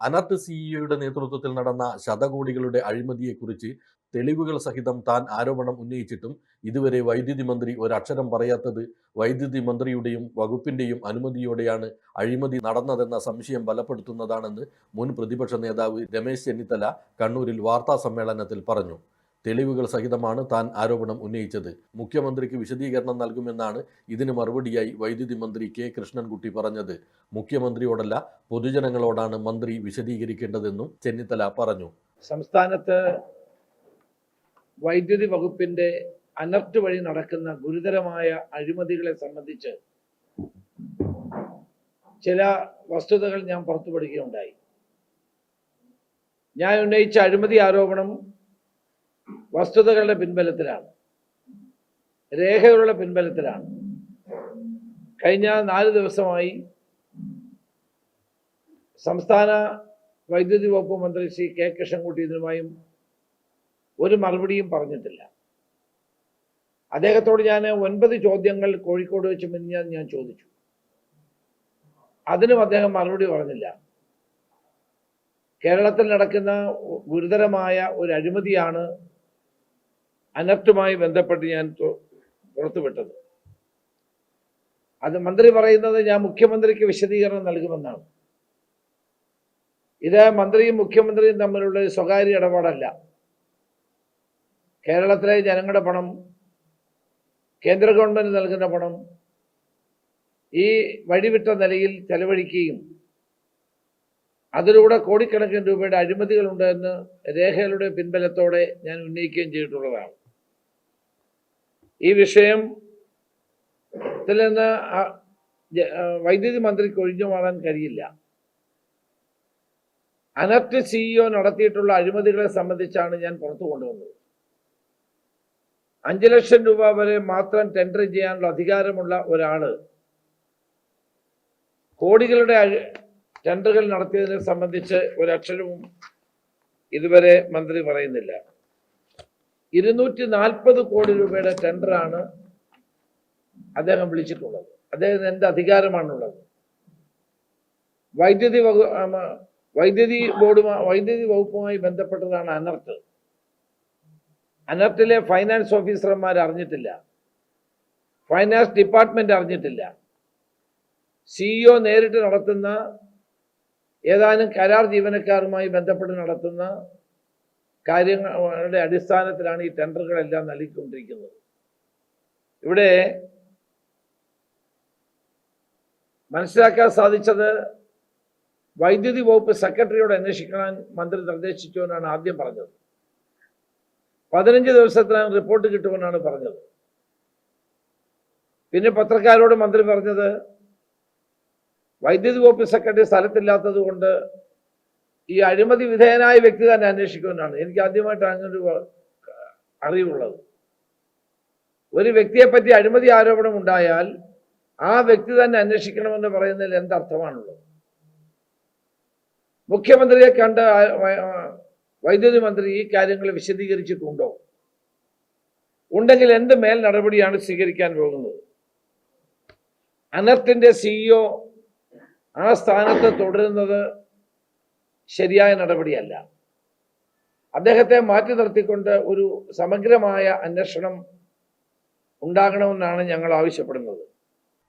അനർട്ട് സിഇഒയുടെ നേതൃത്വത്തിൽ നടന്ന ശതകോടികളുടെ അഴിമതിയെക്കുറിച്ച് തെളിവുകൾ സഹിതം താൻ ആരോപണം ഉന്നയിച്ചിട്ടും ഇതുവരെ വൈദ്യുതി മന്ത്രി ഒരക്ഷരം പറയാത്തത് വൈദ്യുതി മന്ത്രിയുടെയും വകുപ്പിന്റെയും അനുമതിയോടെയാണ് അഴിമതി നടന്നതെന്ന സംശയം ബലപ്പെടുത്തുന്നതാണെന്ന് മുൻ പ്രതിപക്ഷ നേതാവ് രമേശ് ചെന്നിത്തല കണ്ണൂരിൽ വാർത്താ സമ്മേളനത്തിൽ പറഞ്ഞു. തെളിവുകൾ സഹിതമാണ് താൻ ആരോപണം ഉന്നയിച്ചത്. മുഖ്യമന്ത്രിക്ക് വിശദീകരണം നൽകുമെന്നാണ് ഇതിന് മറുപടിയായി വൈദ്യുതി മന്ത്രി കെ കൃഷ്ണൻകുട്ടി പറഞ്ഞത്. മുഖ്യമന്ത്രിയോടല്ല, പൊതുജനങ്ങളോടാണ് മന്ത്രി വിശദീകരിക്കേണ്ടതെന്നും ചെന്നിത്തല പറഞ്ഞു. സംസ്ഥാനത്ത് വൈദ്യുതി വകുപ്പിന്റെ അനർട്ട് വഴി നടക്കുന്ന ഗുരുതരമായ അഴിമതികളെ സംബന്ധിച്ച് ചില വസ്തുതകൾ ഞാൻ പുറത്തുപെടുകയുണ്ടായി. ഞാൻ ഉന്നയിച്ച അഴിമതി ആരോപണം വസ്തുതകളുടെ പിൻബലത്തിലാണ്, രേഖകളുടെ പിൻബലത്തിലാണ്. കഴിഞ്ഞ 4 ദിവസമായി സംസ്ഥാന വൈദ്യുതി വകുപ്പ് മന്ത്രി ശ്രീ കെ കൃഷ്ണൻകുട്ടി ഇതിനുമായും ഒരു മറുപടിയും പറഞ്ഞിട്ടില്ല. അദ്ദേഹത്തോട് ഞാൻ 9 ചോദ്യങ്ങൾ കോഴിക്കോട് വെച്ച് മിനിഞ്ഞാന്ന് ഞാൻ ചോദിച്ചു. അതിനും അദ്ദേഹം മറുപടി പറഞ്ഞില്ല. കേരളത്തിൽ നടക്കുന്ന ഗുരുതരമായ ഒരു അഴിമതിയാണ് അനർട്ടുമായി ബന്ധപ്പെട്ട് ഞാൻ പുറത്തുവിട്ടത്. അത് മന്ത്രി പറയുന്നത് ഞാൻ മുഖ്യമന്ത്രിക്ക് വിശദീകരണം നൽകുമെന്നാണ്. ഇത് മന്ത്രിയും മുഖ്യമന്ത്രിയും തമ്മിലുള്ള സ്വകാര്യ ഇടപാടല്ല. കേരളത്തിലെ ജനങ്ങളുടെ പണം, കേന്ദ്ര ഗവൺമെന്റ് നൽകുന്ന പണം ഈ വഴിവിട്ട നിലയിൽ ചെലവഴിക്കുകയും അതിലൂടെ കോടിക്കണക്കിന് രൂപയുടെ അഴിമതികളുണ്ട് എന്ന് രേഖകളുടെ പിൻബലത്തോടെ ഞാൻ ഉന്നയിക്കുകയും ചെയ്തിട്ടുള്ളതാണ്. ഈ വിഷയത്തിൽ നിന്ന് വൈദ്യുതി മന്ത്രിക്ക് ഒഴിഞ്ഞു മാറാൻ കഴിയില്ല. അനർട്ട് സിഇഒ നടത്തിയിട്ടുള്ള അഴിമതികളെ സംബന്ധിച്ചാണ് ഞാൻ പുറത്തു കൊണ്ടുവന്നത്. 5 ലക്ഷം രൂപ വരെ മാത്രം ടെൻഡർ ചെയ്യാനുള്ള അധികാരമുള്ള ഒരാള് കോടികളുടെ ടെൻഡറുകൾ നടത്തിയതിനെ സംബന്ധിച്ച് ഒരക്ഷരവും ഇതുവരെ മന്ത്രി പറയുന്നില്ല. 240 കോടി രൂപയുടെ ടെൻഡറാണ് അദ്ദേഹം വിളിച്ചിട്ടുള്ളത്. അദ്ദേഹത്തിന് എന്ത് അധികാരമാണുള്ളത്? വൈദ്യുതി വകുപ്പുമായി ബന്ധപ്പെട്ടതാണ് അനർട്ട്. അനർട്ടിലെ ഫൈനാൻസ് ഓഫീസർമാർ അറിഞ്ഞിട്ടില്ല, ഫൈനാൻസ് ഡിപ്പാർട്ട്മെന്റ് അറിഞ്ഞിട്ടില്ല. സിഇഒ നേരിട്ട് നടത്തുന്ന ഏതാനും കരാർ ജീവനക്കാരുമായി ബന്ധപ്പെട്ട് നടത്തുന്ന കാര്യങ്ങളുടെ അടിസ്ഥാനത്തിലാണ് ഈ ടെൻഡറുകളെല്ലാം നൽകിക്കൊണ്ടിരിക്കുന്നത്. ഇവിടെ മനസ്സിലാക്കാൻ സാധിച്ചത് വൈദ്യുതി വകുപ്പ് സെക്രട്ടറിയോട് അന്വേഷിക്കാൻ മന്ത്രി നിർദ്ദേശിച്ചു എന്നാണ് ആദ്യം പറഞ്ഞത്. 15 ദിവസത്തിനകം റിപ്പോർട്ട് കിട്ടുമെന്നാണ് പറഞ്ഞത്. പിന്നെ പത്രക്കാരോട് മന്ത്രി പറഞ്ഞത് വൈദ്യുതി വകുപ്പ് സെക്രട്ടറി സ്ഥലത്തില്ലാത്തത് കൊണ്ട് ഈ അഴിമതി വിധേയനായ വ്യക്തി തന്നെ അന്വേഷിക്കുമെന്നാണ്. എനിക്ക് ആദ്യമായിട്ടാണ് അങ്ങനൊരു അറിവുള്ളത്. ഒരു വ്യക്തിയെപ്പറ്റി അഴിമതി ആരോപണം ഉണ്ടായാൽ ആ വ്യക്തി തന്നെ അന്വേഷിക്കണമെന്ന് പറയുന്നതിൽ എന്തർത്ഥമാണുള്ളത്? മുഖ്യമന്ത്രിയെ കണ്ട് വൈദ്യുതി മന്ത്രി ഈ കാര്യങ്ങൾ വിശദീകരിച്ചിട്ടുണ്ടോ? ഉണ്ടെങ്കിൽ എന്ത് മേൽ നടപടിയാണ് സ്വീകരിക്കാൻ പോകുന്നത്? അനർട്ടിന്റെ സിഇഒ ആ സ്ഥാനത്ത് തുടരുന്നത് ശരിയായ നടപടിയല്ല. അദ്ദേഹത്തെ മാറ്റി നിർത്തിക്കൊണ്ട് ഒരു സമഗ്രമായ അന്വേഷണം ഉണ്ടാകണമെന്നാണ് ഞങ്ങൾ ആവശ്യപ്പെടുന്നത്.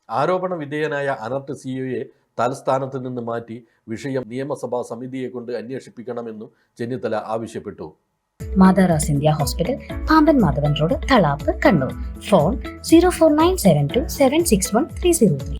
ആരോപണ വിധേയനായ അനർട്ട് സിഇഒയെ തലസ്ഥാനത്ത് നിന്ന് മാറ്റി വിഷയം നിയമസഭാ സമിതിയെ കൊണ്ട് അന്വേഷിപ്പിക്കണമെന്നും ചെന്നിത്തല ആവശ്യപ്പെട്ടു. Matharas India hospital, Pamban Madhavan road, Thalap, Kannur. Phone 04972761303.